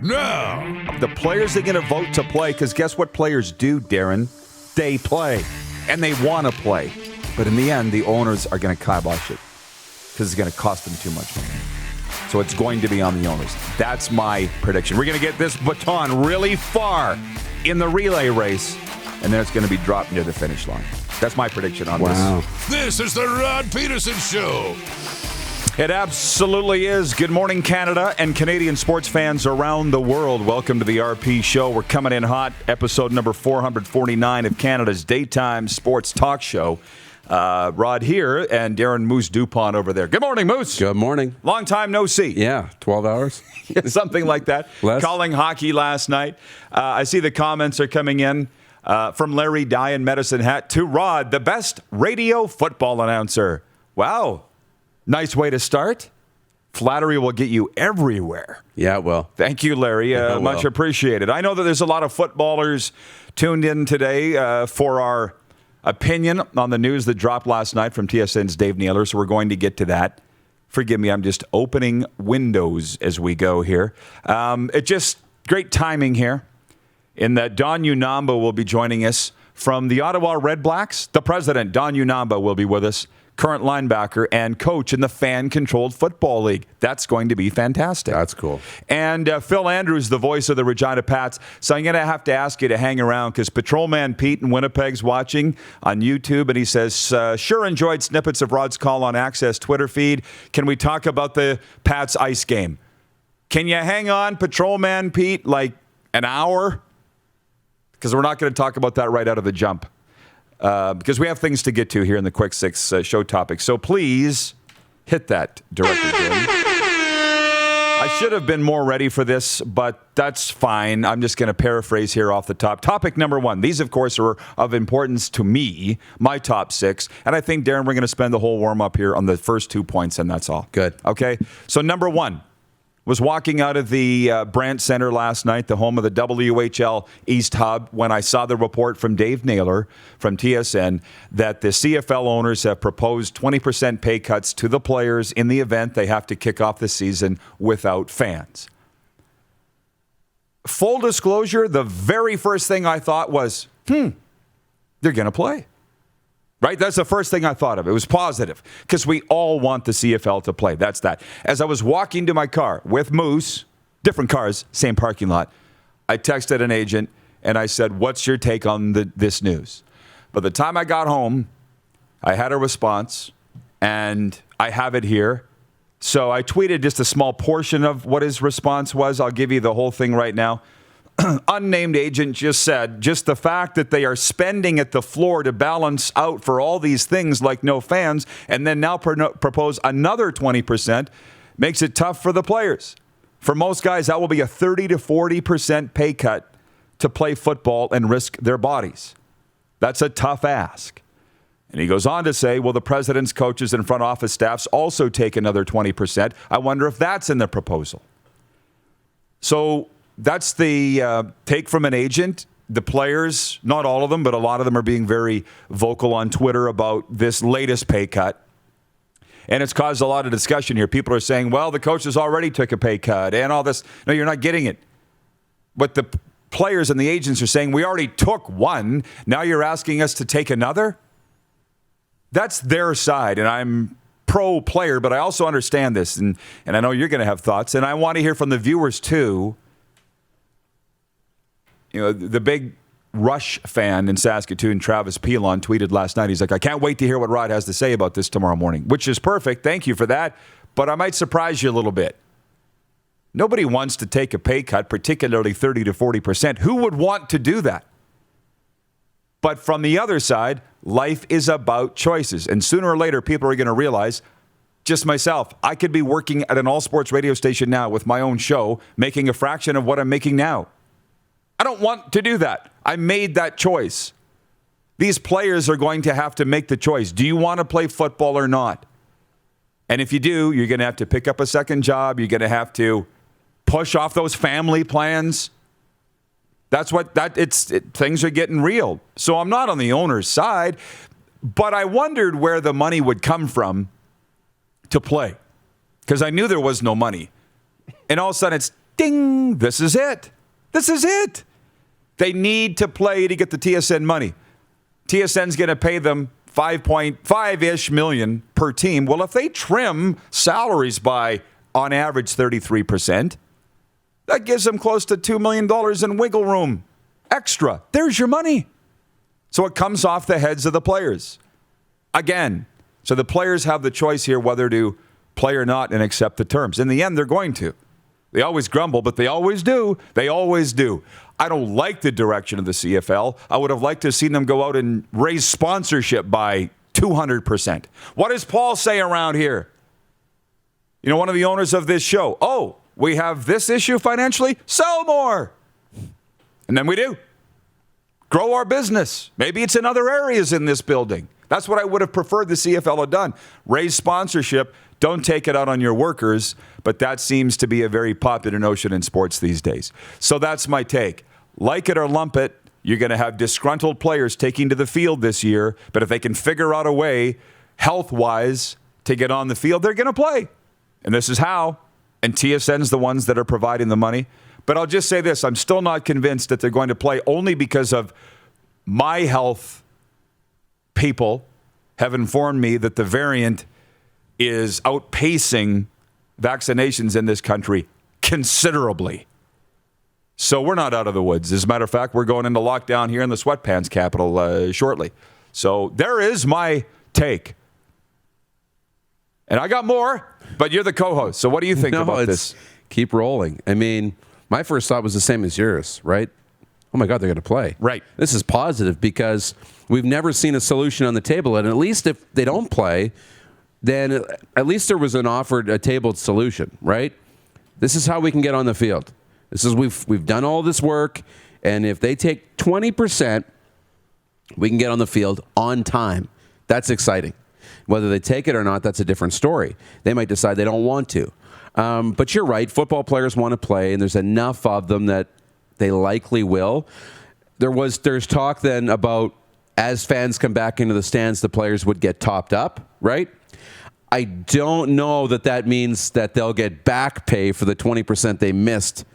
now. The players are going to vote to play because guess what players do, Darren? They play, and they want to play. But in the end, the owners are going to kibosh it because it's going to cost them too much money. So it's going to be on the owners. That's my prediction. We're going to get this baton really far in the relay race, and then it's going to be dropped near the finish line. That's my prediction on this. This is the Rod Pedersen Show. It absolutely is. Good morning, Canada and Canadian sports fans around the world. Welcome to the RP Show. We're coming in hot. Episode number 449 of Canada's daytime sports talk show. Rod here and Darren Moose DuPont over there. Good morning, Moose. Good morning. Long time no see. Yeah, 12 hours. Something like that. Less. Calling hockey last night. I see the comments are coming in from Larry Dye in Medicine Hat to Rod, the best radio football announcer. Wow. Nice way to start. Flattery will get you everywhere. Yeah, it will. Thank you, Larry. Much appreciated. I know that there's a lot of footballers tuned in today for our opinion on the news that dropped last night from TSN's Dave Naylor, so we're going to get to that. Forgive me, I'm just opening windows as we go here. It's just great timing here in that Don Unamba will be joining us from the Ottawa Red Blacks. The president, Don Unamba, will be with us. Current linebacker and coach in the fan-controlled football league. That's going to be fantastic. That's cool. And Phil Andrews, the voice of the Regina Pats. So I'm going to have to ask you to hang around because Patrolman Pete in Winnipeg's watching on YouTube, and he says, sure enjoyed snippets of Rod's call on Access Twitter feed. Can we talk about the Pats ice game? Can you hang on, Patrolman Pete, like an hour? Because we're not going to talk about that right out of the jump. Because we have things to get to here in the Quick Six show topic. So please hit that, Director Jim. I should have been more ready for this, but that's fine. I'm just going to paraphrase here off the top. Topic number one. These, of course, are of importance to me, my top six. And I think, Darren, we're going to spend the whole warm-up here on the first 2 points, and that's all. Good. Okay? So number one. Was walking out of the Brandt Center last night, the home of the WHL East Hub, when I saw the report from Dave Naylor from TSN that the CFL owners have proposed 20% pay cuts to the players in the event they have to kick off the season without fans. Full disclosure, the very first thing I thought was, they're going to play. Right? That's the first thing I thought of. It was positive because we all want the CFL to play. That's that. As I was walking to my car with Moose, different cars, same parking lot, I texted an agent and I said, what's your take on this news? By the time I got home, I had a response and I have it here. So I tweeted just a small portion of what his response was. I'll give you the whole thing right now. Unnamed agent just said, just the fact that they are spending at the floor to balance out for all these things like no fans and then now propose another 20% makes it tough for the players. For most guys, that will be a 30 to 40% pay cut to play football and risk their bodies. That's a tough ask. And he goes on to say, will the president's coaches and front office staffs also take another 20%? I wonder if that's in the proposal. So that's the take from an agent. The players, not all of them, but a lot of them are being very vocal on Twitter about this latest pay cut. And it's caused a lot of discussion here. People are saying, well, the coaches already took a pay cut and all this. No, you're not getting it. But the players and the agents are saying, we already took one. Now you're asking us to take another? That's their side, and I'm pro-player, but I also understand this, and I know you're going to have thoughts, and I want to hear from the viewers too. You know, the big Rush fan in Saskatoon, Travis Pilon, tweeted last night. He's like, I can't wait to hear what Rod has to say about this tomorrow morning, which is perfect. Thank you for that. But I might surprise you a little bit. Nobody wants to take a pay cut, particularly 30 to 40%. Who would want to do that? But from the other side, life is about choices. And sooner or later, people are going to realize, just myself, I could be working at an all-sports radio station now with my own show, making a fraction of what I'm making now. I don't want to do that. I made that choice. These players are going to have to make the choice. Do you want to play football or not? And if you do, you're going to have to pick up a second job. You're going to have to push off those family plans. Things are getting real. So I'm not on the owner's side, but I wondered where the money would come from to play because I knew there was no money. And all of a sudden it's ding, this is it. This is it. They need to play to get the TSN money. TSN's going to pay them $5.5-ish million per team. Well, if they trim salaries by, on average, 33%, that gives them close to $2 million in wiggle room extra. There's your money. So it comes off the heads of the players. Again, so the players have the choice here whether to play or not and accept the terms. In the end, they're going to. They always grumble, but they always do. They always do. I don't like the direction of the CFL. I would have liked to have seen them go out and raise sponsorship by 200%. What does Paul say around here? You know, one of the owners of this show. Oh, we have this issue financially? Sell more. And then we do. Grow our business. Maybe it's in other areas in this building. That's what I would have preferred the CFL had done. Raise sponsorship. Don't take it out on your workers. But that seems to be a very popular notion in sports these days. So that's my take. Like it or lump it, you're going to have disgruntled players taking to the field this year. But if they can figure out a way, health-wise, to get on the field, they're going to play. And this is how. And TSN's the ones that are providing the money. But I'll just say this. I'm still not convinced that they're going to play only because of my health people have informed me that the variant is outpacing vaccinations in this country considerably. So we're not out of the woods. As a matter of fact, we're going into lockdown here in the sweatpants capital shortly. So there is my take. And I got more, but you're the co-host. So what do you think about this? Keep rolling. I mean, my first thought was the same as yours, right? Oh, my God, they're going to play. Right. This is positive because we've never seen a solution on the table. And at least if they don't play, then at least there was a tabled solution, right? This is how we can get on the field. This is we've done all this work, and if they take 20%, we can get on the field on time. That's exciting. Whether they take it or not, that's a different story. They might decide they don't want to. But you're right. Football players want to play, and there's enough of them that they likely will. There's talk then about as fans come back into the stands, the players would get topped up, right? I don't know that means that they'll get back pay for the 20% they missed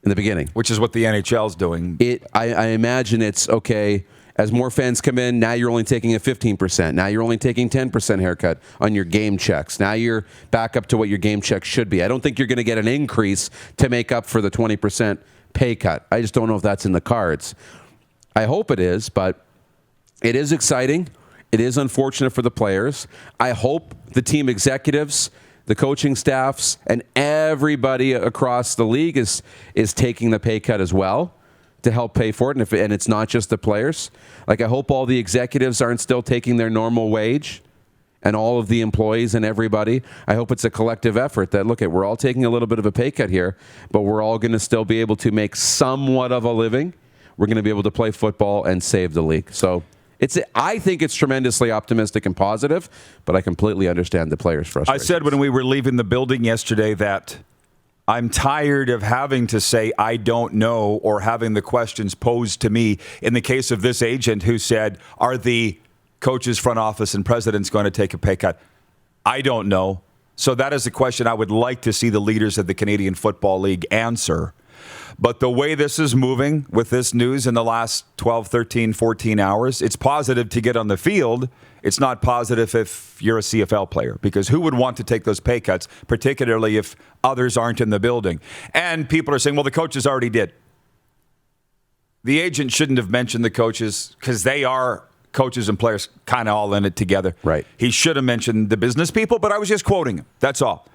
in the beginning. Which is what the NHL's doing. I imagine it's, okay, as more fans come in, now you're only taking a 15%. Now you're only taking 10% haircut on your game checks. Now you're back up to what your game check should be. I don't think you're going to get an increase to make up for the 20% pay cut. I just don't know if that's in the cards. I hope it is, but it is exciting. It is unfortunate for the players. I hope the team executives, the coaching staffs, and everybody across the league is taking the pay cut as well to help pay for it. And it's not just the players. Like, I hope all the executives aren't still taking their normal wage, and all of the employees and everybody. I hope it's a collective effort that, look, we're all taking a little bit of a pay cut here, but we're all going to still be able to make somewhat of a living. We're going to be able to play football and save the league. So I think it's tremendously optimistic and positive, but I completely understand the players' frustration. I said when we were leaving the building yesterday that I'm tired of having to say I don't know or having the questions posed to me in the case of this agent who said, are the coaches, front office, and presidents going to take a pay cut? I don't know. So that is a question I would like to see the leaders of the Canadian Football League answer. But the way this is moving with this news in the last 12, 13, 14 hours, it's positive to get on the field. It's not positive if you're a CFL player, because who would want to take those pay cuts, particularly if others aren't in the building? And people are saying, well, the coaches already did. The agent shouldn't have mentioned the coaches because they are coaches and players kind of all in it together. Right. He should have mentioned the business people, but I was just quoting him. That's all.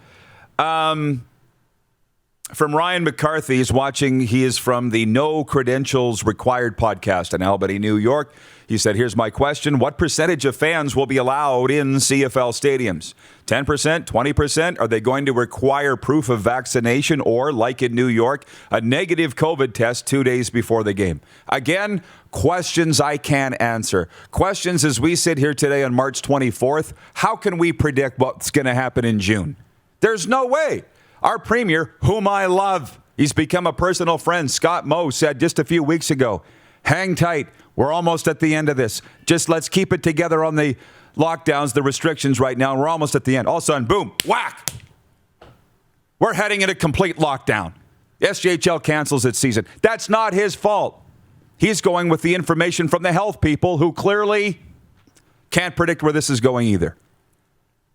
From Ryan McCarthy, he's watching. He is from the No Credentials Required podcast in Albany, New York. He said, here's my question. What percentage of fans will be allowed in CFL stadiums? 10%, 20%? Are they going to require proof of vaccination or, like in New York, a negative COVID test 2 days before the game? Again, questions I can't answer. Questions as we sit here today on March 24th. How can we predict what's going to happen in June? There's no way. Our premier, whom I love, he's become a personal friend, Scott Moe, said just a few weeks ago, hang tight. We're almost at the end of this. Just let's keep it together on the lockdowns, the restrictions right now. We're almost at the end. All of a sudden, boom, whack. We're heading into complete lockdown. SJHL cancels its season. That's not his fault. He's going with the information from the health people who clearly can't predict where this is going either.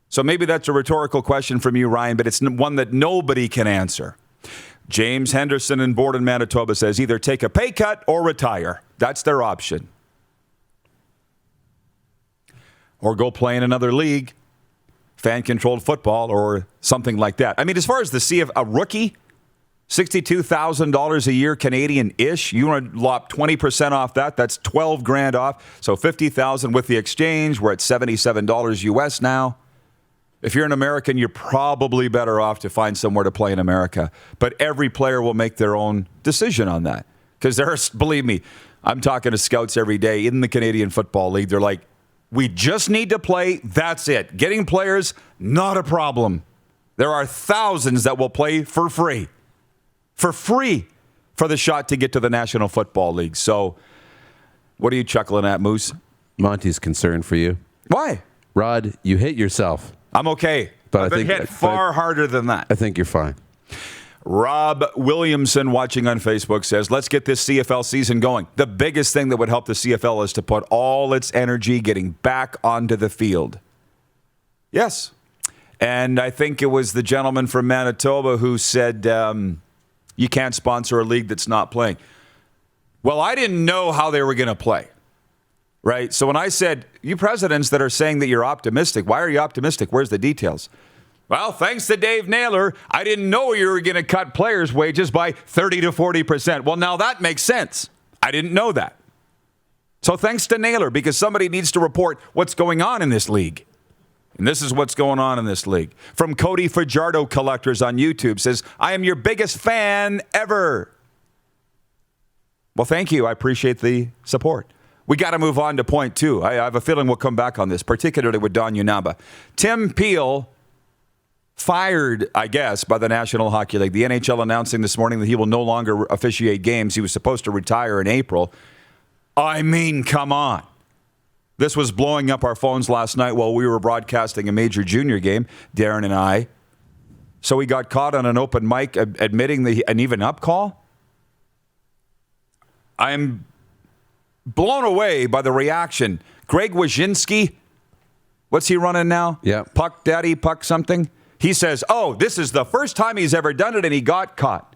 So maybe that's a rhetorical question from you, Ryan, but it's one that nobody can answer. James Henderson in Borden, Manitoba says either take a pay cut or retire. That's their option. Or go play in another league, fan-controlled football or something like that. I mean, as far as a rookie, $62,000 a year Canadian-ish. You want to lop 20% off that. That's $12,000 off. So $50,000 with the exchange. We're at $77 US now. If you're an American, you're probably better off to find somewhere to play in America. But every player will make their own decision on that. Because believe me, I'm talking to scouts every day in the Canadian Football League. They're like, we just need to play. That's it. Getting players, not a problem. There are thousands that will play for free. For free for the shot to get to the National Football League. So what are you chuckling at, Moose? Monty's concerned for you. Why? Rod, you hit yourself. I'm okay. But I've been hit far harder than that. I think you're fine. Rob Williamson watching on Facebook says, let's get this CFL season going. The biggest thing that would help the CFL is to put all its energy getting back onto the field. Yes. And I think it was the gentleman from Manitoba who said you can't sponsor a league that's not playing. Well, I didn't know how they were going to play. Right? So when I said, you presidents that are saying that you're optimistic, why are you optimistic? Where's the details? Well, thanks to Dave Naylor, I didn't know you were going to cut players' wages by 30 to 40%. Well, now that makes sense. I didn't know that. So thanks to Naylor, because somebody needs to report what's going on in this league. And this is what's going on in this league. From Cody Fajardo Collectors on YouTube says, I am your biggest fan ever. Well, thank you. I appreciate the support. We got to move on to point two. I have a feeling we'll come back on this, particularly with Don Unaba. Tim Peel fired, I guess, by the National Hockey League. The NHL announcing this morning that he will no longer officiate games. He was supposed to retire in April. I mean, come on. This was blowing up our phones last night while we were broadcasting a major junior game, Darren and I. So he got caught on an open mic admitting an even up call. I'm blown away by the reaction. Greg Wyszynski, what's he running now? Yeah. Puck Daddy, Puck something. He says, oh, this is the first time he's ever done it, and he got caught.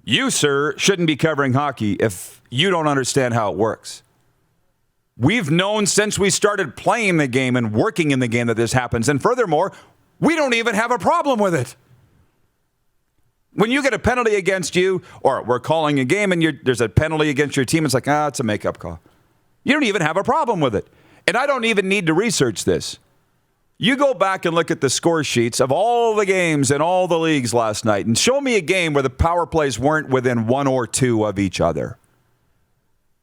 You, sir, shouldn't be covering hockey if you don't understand how it works. We've known since we started playing the game and working in the game that this happens. And furthermore, we don't even have a problem with it. When you get a penalty against you, or we're calling a game and there's a penalty against your team, it's like, it's a makeup call. You don't even have a problem with it. And I don't even need to research this. You go back and look at the score sheets of all the games in all the leagues last night and show me a game where the power plays weren't within one or two of each other.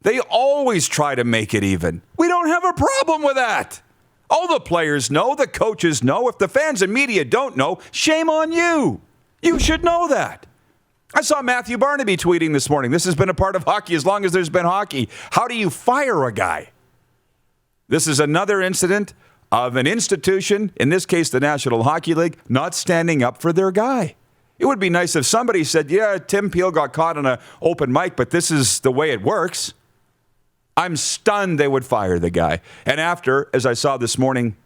They always try to make it even. We don't have a problem with that. All the players know, the coaches know. If the fans and media don't know, shame on you. You should know that. I saw Matthew Barnaby tweeting this morning. This has been a part of hockey as long as there's been hockey. How do you fire a guy? This is another incident of an institution, in this case the National Hockey League, not standing up for their guy. It would be nice if somebody said, yeah, Tim Peel got caught on an open mic, but this is the way it works. I'm stunned they would fire the guy. And after, as I saw this morning,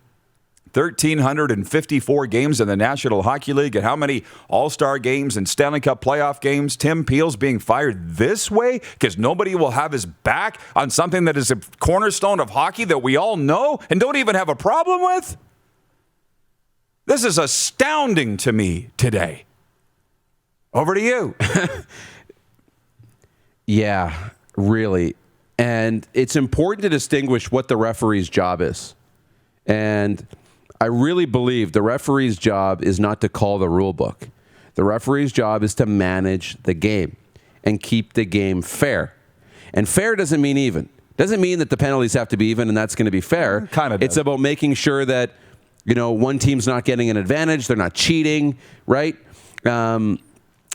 1,354 games in the National Hockey League and how many All-Star games and Stanley Cup playoff games, Tim Peel's being fired this way because nobody will have his back on something that is a cornerstone of hockey that we all know and don't even have a problem with? This is astounding to me today. Over to you. Yeah, really. And it's important to distinguish what the referee's job is. And I really believe the referee's job is not to call the rule book. The referee's job is to manage the game and keep the game fair. And fair doesn't mean even. Doesn't mean that the penalties have to be even and that's going to be fair. Kind of. It's about making sure that, one team's not getting an advantage, they're not cheating, right? And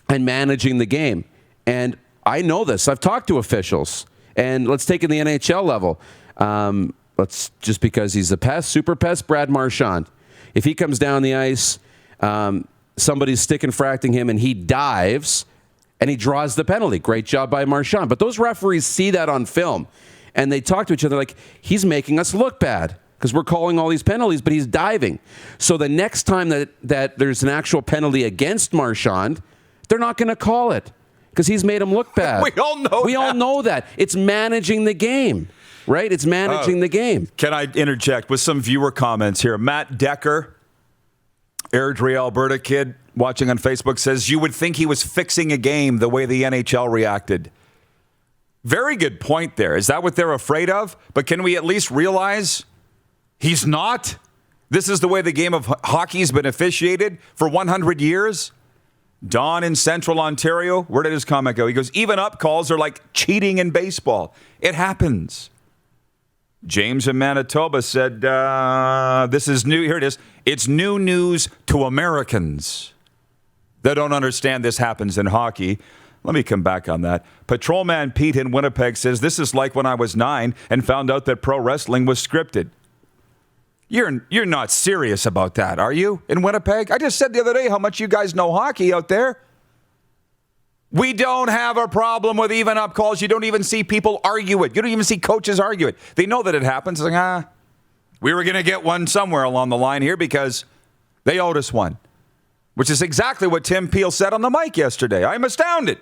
managing the game. And I know this. I've talked to officials. And let's take it in the NHL level. Let's just because he's the pest, super pest, Brad Marchand. If he comes down the ice, somebody's stick and fracting him and he dives, and he draws the penalty. Great job by Marchand. But those referees see that on film, and they talk to each other like, he's making us look bad because we're calling all these penalties, but he's diving. So the next time that there's an actual penalty against Marchand, they're not going to call it because he's made him look bad. We all know that. It's managing the game, right? It's managing the game. Can I interject with some viewer comments here? Matt Decker, Airdrie, Alberta kid, watching on Facebook, says, you would think he was fixing a game the way the NHL reacted. Very good point there. Is that what they're afraid of? But can we at least realize he's not? This is the way the game of hockey's been officiated for 100 years. Don in Central Ontario, where did his comment go? He goes, even up calls are like cheating in baseball. It happens. James in Manitoba said, this is new. Here it is. It's new news to Americans. They don't understand this happens in hockey. Let me come back on that. Patrolman Pete in Winnipeg says, this is like when I was 9 and found out that pro wrestling was scripted. You're not serious about that, are you, in Winnipeg? I just said the other day how much you guys know hockey out there. We don't have a problem with even up calls. You don't even see people argue it. You don't even see coaches argue it. They know that it happens. Like, we were going to get one somewhere along the line here because they owed us one. Which is exactly what Tim Peel said on the mic yesterday. I'm astounded.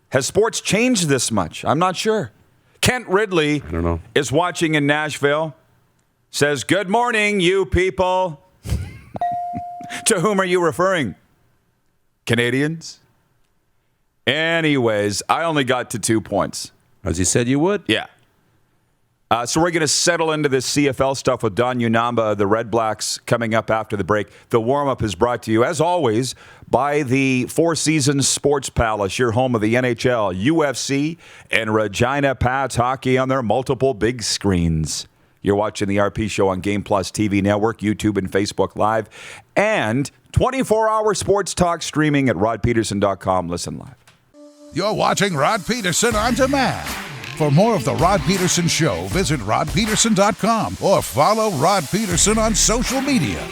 Has sports changed this much? I'm not sure. Kent Ridley I don't know. Is watching in Nashville. Says, good morning, you people. To whom are you referring? Canadians? Anyways, I only got to 2 points. As you said you would? Yeah. So we're going to settle into this CFL stuff with Don Unamba, the Red Blacks, coming up after the break. The warm-up is brought to you, as always, by the Four Seasons Sports Palace, your home of the NHL, UFC, and Regina Pats hockey on their multiple big screens. You're watching the RP Show on Game Plus TV Network, YouTube, and Facebook Live, and 24-hour sports talk streaming at rodpedersen.com. Listen live. You're watching Rod Pedersen On Demand. For more of The Rod Pedersen Show, visit rodpedersen.com or follow Rod Pedersen on social media.